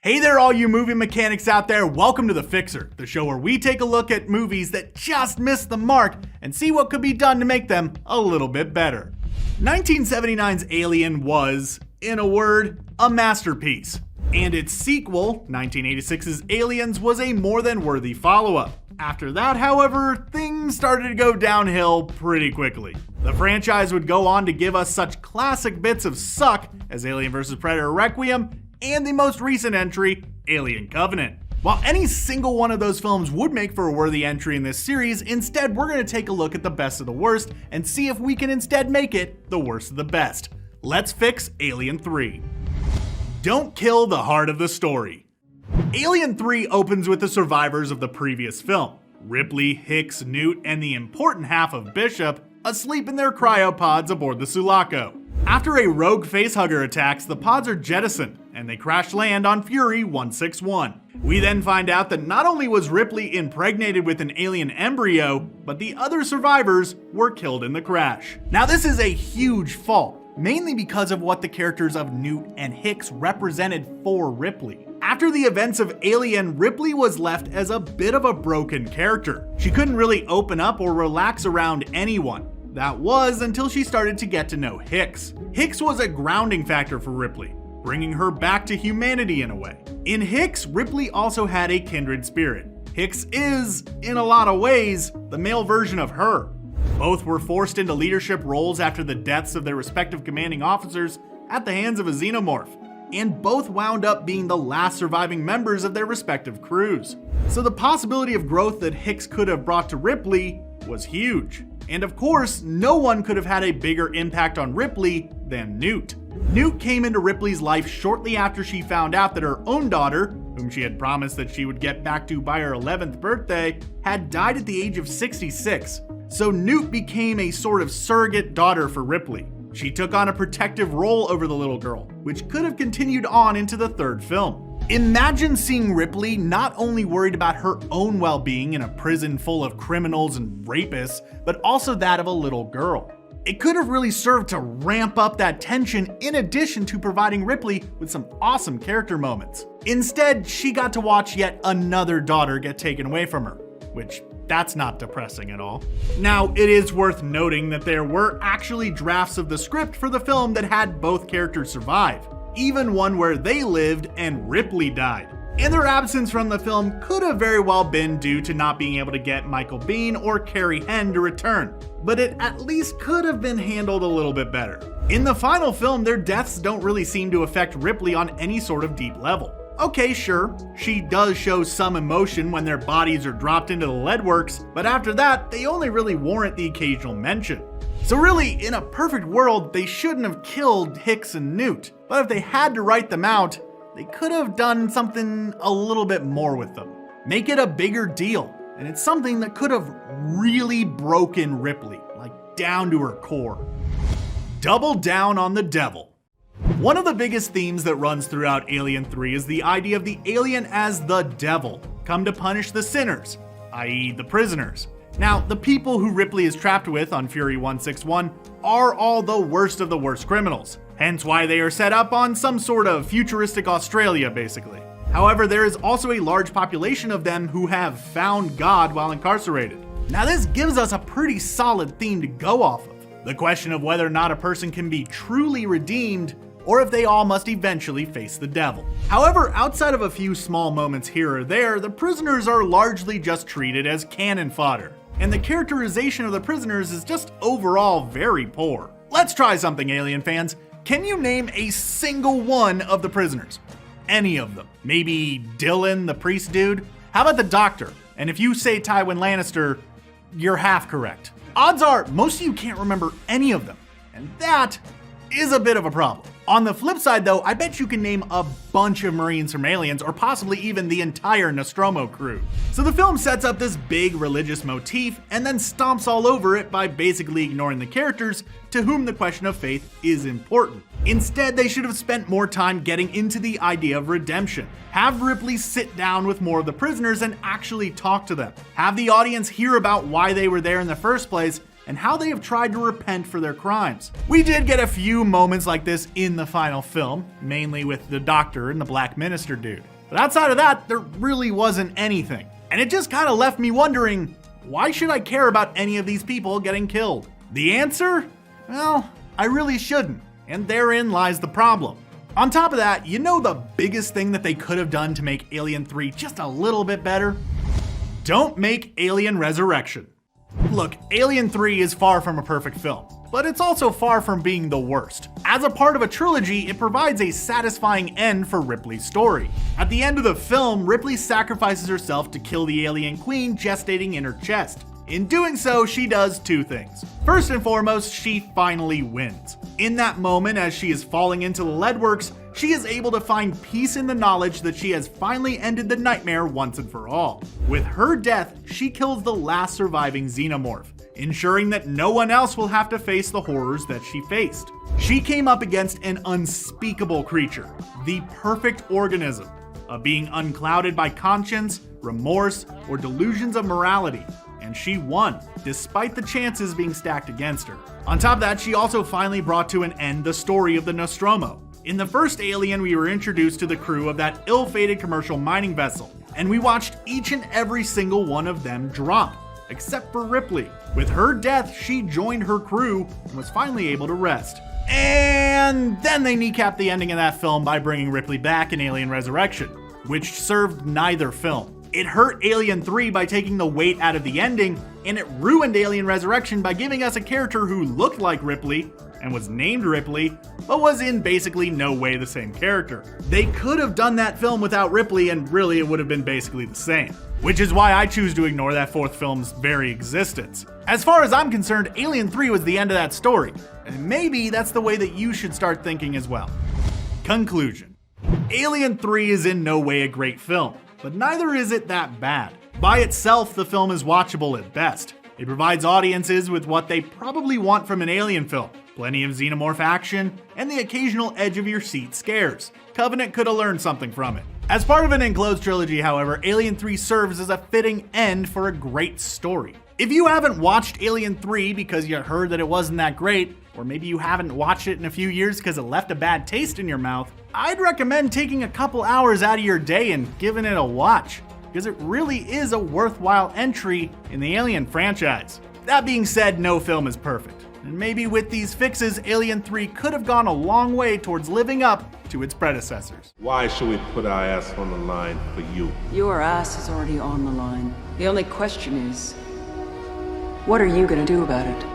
Hey there, all you movie mechanics out there. Welcome to The Fixer, the show where we take a look at movies that just missed the mark and see what could be done to make them a little bit better. 1979's Alien was, in a word, a masterpiece. And its sequel, 1986's Aliens, was a more than worthy follow-up. After that, however, things started to go downhill pretty quickly. The franchise would go on to give us such classic bits of suck as Alien vs. Predator Requiem and the most recent entry, Alien Covenant. While any single one of those films would make for a worthy entry in this series, instead we're going to take a look at the best of the worst and see if we can instead make it the worst of the best. Let's fix Alien 3. Don't kill the heart of the story. Alien 3 opens with the survivors of the previous film, Ripley, Hicks, Newt, and the important half of Bishop, asleep in their cryopods aboard the Sulaco. After a rogue facehugger attacks, the pods are jettisoned, and they crash land on Fury 161. We then find out that not only was Ripley impregnated with an alien embryo, but the other survivors were killed in the crash. Now this is a huge fault, mainly because of what the characters of Newt and Hicks represented for Ripley. After the events of Alien, Ripley was left as a bit of a broken character. She couldn't really open up or relax around anyone. That was until she started to get to know Hicks. Hicks was a grounding factor for Ripley, bringing her back to humanity in a way. In Hicks, Ripley also had a kindred spirit. Hicks is, in a lot of ways, the male version of her. Both were forced into leadership roles after the deaths of their respective commanding officers at the hands of a xenomorph, and both wound up being the last surviving members of their respective crews. So the possibility of growth that Hicks could have brought to Ripley was huge. And of course, no one could have had a bigger impact on Ripley than Newt. Newt came into Ripley's life shortly after she found out that her own daughter, whom she had promised that she would get back to by her 11th birthday, had died at the age of 66. So Newt became a sort of surrogate daughter for Ripley. She took on a protective role over the little girl, which could have continued on into the third film. Imagine seeing Ripley not only worried about her own well-being in a prison full of criminals and rapists, but also that of a little girl. It could have really served to ramp up that tension in addition to providing Ripley with some awesome character moments. Instead, she got to watch yet another daughter get taken away from her, which that's not depressing at all. Now, it is worth noting that there were actually drafts of the script for the film that had both characters survive, even one where they lived and Ripley died. And their absence from the film could have very well been due to not being able to get Michael Biehn or Carrie Henn to return, but it at least could have been handled a little bit better. In the final film, their deaths don't really seem to affect Ripley on any sort of deep level. Okay, sure, she does show some emotion when their bodies are dropped into the leadworks, but after that, they only really warrant the occasional mention. So really, in a perfect world, they shouldn't have killed Hicks and Newt, but if they had to write them out, they could have done something a little bit more with them. Make it a bigger deal, and it's something that could have really broken Ripley, like down to her core. Double down on the devil. One of the biggest themes that runs throughout Alien 3 is the idea of the alien as the devil, come to punish the sinners, i.e. the prisoners. Now, the people who Ripley is trapped with on Fury 161 are all the worst of the worst criminals, hence why they are set up on some sort of futuristic Australia, basically. However, there is also a large population of them who have found God while incarcerated. Now, this gives us a pretty solid theme to go off of. The question of whether or not a person can be truly redeemed, or if they all must eventually face the devil. However, outside of a few small moments here or there, the prisoners are largely just treated as cannon fodder, and the characterization of the prisoners is just overall very poor. Let's try something, Alien fans. Can you name a single one of the prisoners? Any of them? Maybe Dylan, the priest dude? How about the doctor? And if you say Tywin Lannister, you're half correct. Odds are, most of you can't remember any of them, and that is a bit of a problem. On the flip side though, I bet you can name a bunch of Marines from Aliens, or possibly even the entire Nostromo crew. So the film sets up this big religious motif and then stomps all over it by basically ignoring the characters to whom the question of faith is important. Instead, they should have spent more time getting into the idea of redemption. Have Ripley sit down with more of the prisoners and actually talk to them. Have the audience hear about why they were there in the first place, and how they have tried to repent for their crimes. We did get a few moments like this in the final film, mainly with the doctor and the black minister dude. But outside of that, there really wasn't anything. And it just kind of left me wondering, why should I care about any of these people getting killed? The answer? Well, I really shouldn't, and therein lies the problem. On top of that, you know the biggest thing that they could have done to make Alien 3 just a little bit better? Don't make Alien Resurrection. Look, Alien 3 is far from a perfect film, but it's also far from being the worst. As a part of a trilogy, it provides a satisfying end for Ripley's story. At the end of the film, Ripley sacrifices herself to kill the alien queen gestating in her chest. In doing so, she does two things. First and foremost, she finally wins. In that moment, as she is falling into the leadworks, she is able to find peace in the knowledge that she has finally ended the nightmare once and for all. With her death, she kills the last surviving xenomorph, ensuring that no one else will have to face the horrors that she faced. She came up against an unspeakable creature, the perfect organism, a being unclouded by conscience, remorse, or delusions of morality. And she won, despite the chances being stacked against her. On top of that, she also finally brought to an end the story of the Nostromo. In the first Alien, we were introduced to the crew of that ill-fated commercial mining vessel, and we watched each and every single one of them drop, except for Ripley. With her death, she joined her crew and was finally able to rest. And then they kneecapped the ending of that film by bringing Ripley back in Alien Resurrection, which served neither film. It hurt Alien 3 by taking the weight out of the ending, and it ruined Alien Resurrection by giving us a character who looked like Ripley and was named Ripley, but was in basically no way the same character. They could have done that film without Ripley, and really it would have been basically the same. Which is why I choose to ignore that fourth film's very existence. As far as I'm concerned, Alien 3 was the end of that story, and maybe that's the way that you should start thinking as well. Conclusion. Alien 3 is in no way a great film, but neither is it that bad. By itself, the film is watchable at best. It provides audiences with what they probably want from an Alien film. Plenty of xenomorph action, and the occasional edge-of-your-seat scares. Covenant could have learned something from it. As part of an enclosed trilogy, however, Alien 3 serves as a fitting end for a great story. If you haven't watched Alien 3 because you heard that it wasn't that great, or maybe you haven't watched it in a few years because it left a bad taste in your mouth, I'd recommend taking a couple hours out of your day and giving it a watch, because it really is a worthwhile entry in the Alien franchise. That being said, no film is perfect, and maybe with these fixes, Alien 3 could have gone a long way towards living up to its predecessors. Why should we put our ass on the line for you? Your ass is already on the line. The only question is, what are you gonna do about it?